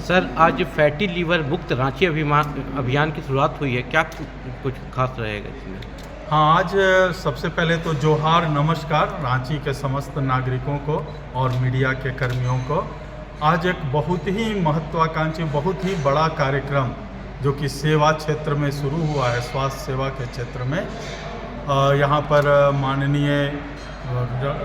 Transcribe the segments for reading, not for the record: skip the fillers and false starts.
Sir, आज fatty liver मुक्त रांची अभियान की शुरुआत हुई है, क्या कुछ खास रहेगा इसमें? हाँ, आज सबसे पहले तो जोहार नमस्कार रांची के समस्त नागरिकों को और मीडिया के कर्मियों को। आज एक बहुत ही महत्वाकांक्षी, बहुत ही बड़ा कार्यक्रम जो कि सेवा क्षेत्र में शुरू हुआ है, स्वास्थ्य सेवा के क्षेत्र में। यहाँ पर माननीय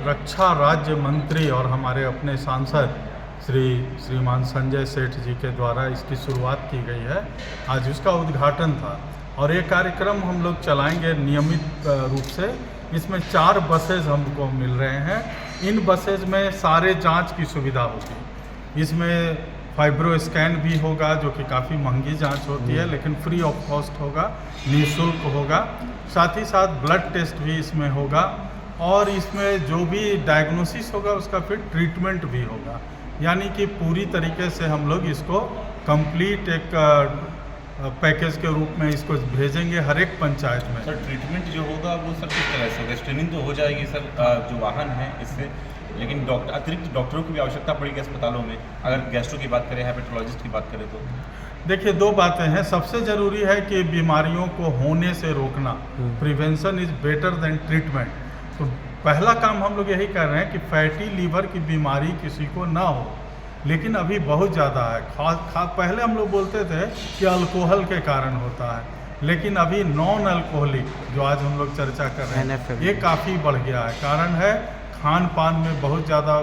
रक्षा राज्य मंत्री और हमारे अपने सांसद श्रीमान संजय सेठ जी के द्वारा इसकी शुरुआत की गई है। आज उसका उद्घाटन था और ये कार्यक्रम हम लोग चलाएंगे नियमित रूप से। इसमें 4 बसेज हमको मिल रहे हैं। इन बसेज में सारे जांच की सुविधा होगी। इसमें फाइब्रो स्कैन भी होगा जो कि काफ़ी महंगी जांच होती है, लेकिन फ्री ऑफ कॉस्ट होगा, निःशुल्क होगा। साथ ही साथ ब्लड टेस्ट भी इसमें होगा और इसमें जो भी डायग्नोसिस होगा उसका फिर ट्रीटमेंट भी होगा। यानी कि पूरी तरीके से हम लोग इसको कंप्लीट एक पैकेज के रूप में इसको भेजेंगे हर एक पंचायत में। सर, ट्रीटमेंट जो होगा वो सर किस तरह से होगा? स्क्रीनिंग तो हो जाएगी सर जो वाहन है इससे, लेकिन अतिरिक्त डॉक्टरों की भी आवश्यकता पड़ेगी अस्पतालों में। अगर गैस्ट्रो की बात करें, हेपेटोलॉजिस्ट की बात करें तो देखिए 2 बातें हैं। सबसे ज़रूरी है कि बीमारियों को होने से रोकना। Prevention is better than treatment. तो पहला काम हम लोग यही कर रहे हैं कि फैटी लीवर की बीमारी किसी को ना हो, लेकिन अभी बहुत ज़्यादा है। पहले हम लोग बोलते थे कि अल्कोहल के कारण होता है, लेकिन अभी नॉन अल्कोहलिक जो आज हम लोग चर्चा कर रहे हैं ये काफ़ी बढ़ गया है। कारण है खान पान में बहुत ज़्यादा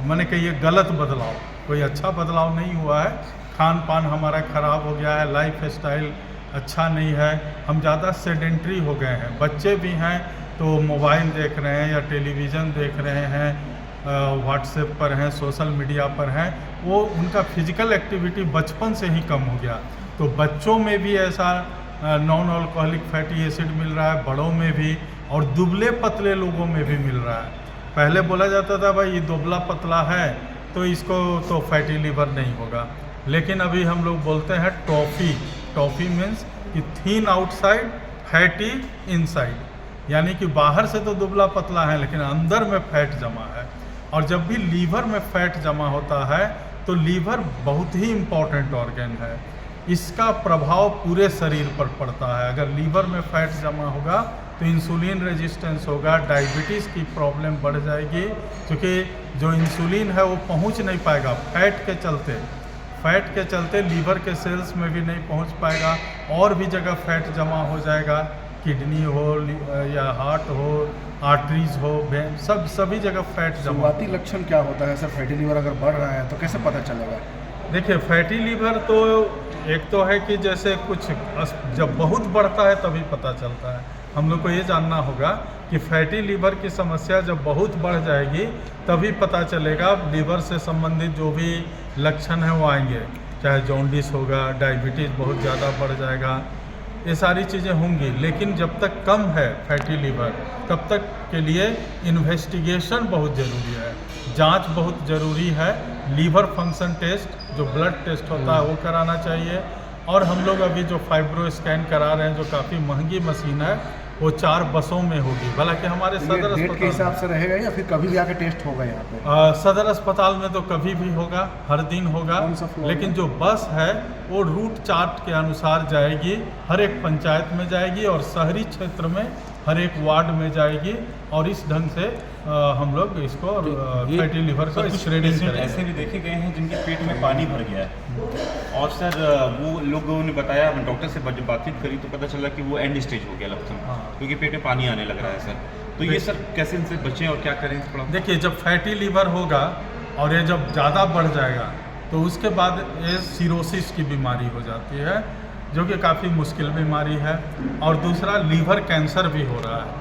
मैंने कहिए गलत बदलाव, कोई अच्छा बदलाव नहीं हुआ है। खान पान हमारा ख़राब हो गया है, लाइफ स्टाइल अच्छा नहीं है, हम ज़्यादा सेडेंट्री हो गए हैं। बच्चे भी हैं तो मोबाइल देख रहे हैं या टेलीविज़न देख रहे हैं, व्हाट्सएप पर हैं, सोशल मीडिया पर हैं, वो उनका फिजिकल एक्टिविटी बचपन से ही कम हो गया। तो बच्चों में भी ऐसा नॉन अल्कोहलिक फैटी एसिड मिल रहा है, बड़ों में भी और दुबले पतले लोगों में भी मिल रहा है। पहले बोला जाता था भाई ये दुबला पतला है तो इसको तो फैटी लीवर नहीं होगा, लेकिन अभी हम लोग बोलते हैं टॉफ़ी मीन्स कि थीन आउटसाइड फैटी इनसाइड, यानी कि बाहर से तो दुबला पतला है लेकिन अंदर में फैट जमा है। और जब भी लीवर में फैट जमा होता है तो लीवर बहुत ही इम्पॉर्टेंट ऑर्गन है, इसका प्रभाव पूरे शरीर पर पड़ता है। अगर लीवर में फैट जमा होगा तो इंसुलिन रेजिस्टेंस होगा, डायबिटीज़ की प्रॉब्लम बढ़ जाएगी, क्योंकि जो इंसुलिन है वो पहुंच नहीं पाएगा फैट के चलते लीवर के सेल्स में भी नहीं पहुंच पाएगा और भी जगह फैट जमा हो जाएगा, किडनी हो या हार्ट हो, आर्टरीज हो, सभी जगह फैट जमा। शुरुआती लक्षण क्या होता है सर? फैटी लीवर अगर बढ़ रहा है तो कैसे पता चलेगा? देखिए फैटी लीवर तो एक तो है कि जैसे कुछ जब बहुत बढ़ता है तभी पता चलता है। हम लोग को ये जानना होगा कि फैटी लीवर की समस्या जब बहुत बढ़ जाएगी तभी पता चलेगा। लीवर से संबंधित जो भी लक्षण हैं वो आएंगे, चाहे जॉन्डिस होगा, डायबिटीज़ बहुत ज़्यादा बढ़ जाएगा, ये सारी चीज़ें होंगी। लेकिन जब तक कम है फैटी लीवर तब तक के लिए इन्वेस्टिगेशन बहुत ज़रूरी है, जांच बहुत ज़रूरी है। लीवर फंक्शन टेस्ट जो ब्लड टेस्ट होता है वो कराना चाहिए। और हम लोग अभी जो फाइब्रो स्कैन करा रहे हैं जो काफ़ी महंगी मशीन है वो 4 बसों में होगी। हालांकि हमारे सदर अस्पताल के हिसाब से रहेगा या फिर कभी भी आके टेस्ट होगा यहाँ पे? सदर अस्पताल में तो कभी भी होगा, हर दिन होगा, लेकिन जो बस है वो रूट चार्ट के अनुसार जाएगी, हर एक पंचायत में जाएगी और शहरी क्षेत्र में हर एक वार्ड में जाएगी और इस ढंग से हम लोग इसको फैटी लीवर का स्क्रीनिंग करेंगे। ऐसे भी देखे गए हैं जिनके पेट में पानी भर गया है और सर वो लोगों ने बताया, डॉक्टर से जब बातचीत करी तो पता चला कि वो एंड स्टेज हो गया लक्षण, क्योंकि पेट में पानी आने लग रहा है सर। तो ये सर कैसे इनसे बचें और क्या करें? देखिए जब फैटी लीवर होगा और ये जब ज़्यादा बढ़ जाएगा तो उसके बाद ये सिरोसिस की बीमारी हो जाती है जो कि काफ़ी मुश्किल बीमारी है। और दूसरा लीवर कैंसर भी हो रहा है।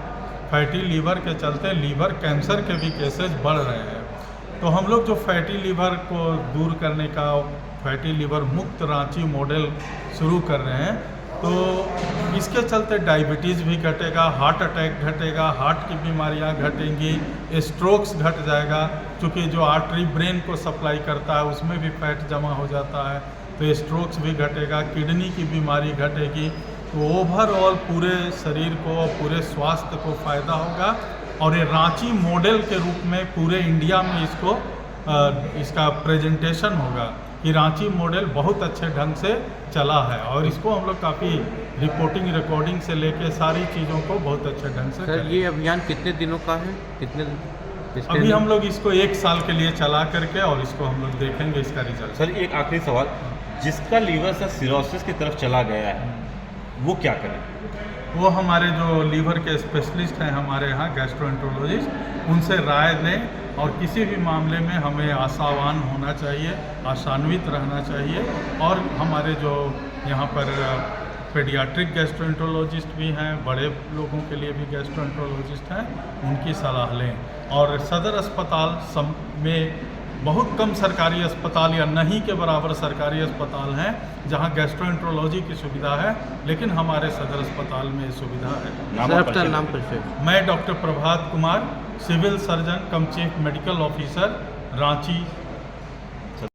फैटी लीवर के चलते लीवर कैंसर के भी केसेस बढ़ रहे हैं। तो हम लोग जो फैटी लीवर को दूर करने का फैटी लीवर मुक्त रांची मॉडल शुरू कर रहे हैं, तो इसके चलते डायबिटीज़ भी घटेगा, हार्ट अटैक घटेगा, हार्ट की बीमारियां घटेंगी, स्ट्रोक्स घट जाएगा, क्योंकि जो आर्टरी ब्रेन को सप्लाई करता है उसमें भी फैट जमा हो जाता है तो स्ट्रोक्स भी घटेगा, किडनी की बीमारी घटेगी। तो ओवरऑल पूरे शरीर को, पूरे स्वास्थ्य को फ़ायदा होगा और ये रांची मॉडल के रूप में पूरे इंडिया में इसका प्रेजेंटेशन होगा कि रांची मॉडल बहुत अच्छे ढंग से चला है और इसको हम लोग काफ़ी रिकॉर्डिंग से लेके सारी चीज़ों को बहुत अच्छे ढंग से सर करें। ये अभियान कितने दिनों का है, कितने अभी हम लोग इसको 1 साल के लिए चला करके और इसको हम लोग देखेंगे इसका रिजल्ट। सर एक आखिरी सवाल, जिसका लीवर सर सिरोसिस की तरफ चला गया है वो क्या करें? वो हमारे जो लीवर के स्पेशलिस्ट हैं हमारे यहाँ गैस्ट्रोएंटरोलॉजिस्ट, उनसे राय दें और किसी भी मामले में हमें आशावान होना चाहिए, आशान्वित रहना चाहिए। और हमारे जो यहाँ पर पेडियाट्रिक गैस्ट्रोएंटरोलॉजिस्ट भी हैं, बड़े लोगों के लिए भी गैस्ट्रोएंटरोलॉजिस्ट हैं, उनकी सलाह लें। और सदर अस्पताल में बहुत कम सरकारी अस्पताल या नहीं के बराबर सरकारी अस्पताल हैं जहां गैस्ट्रोएंटरोलॉजी की सुविधा है, लेकिन हमारे सदर अस्पताल में ये सुविधा है। सर आपका नाम परिचय? मैं doctor Prabhat Kumar, civil surgeon कम चीफ मेडिकल ऑफिसर, रांची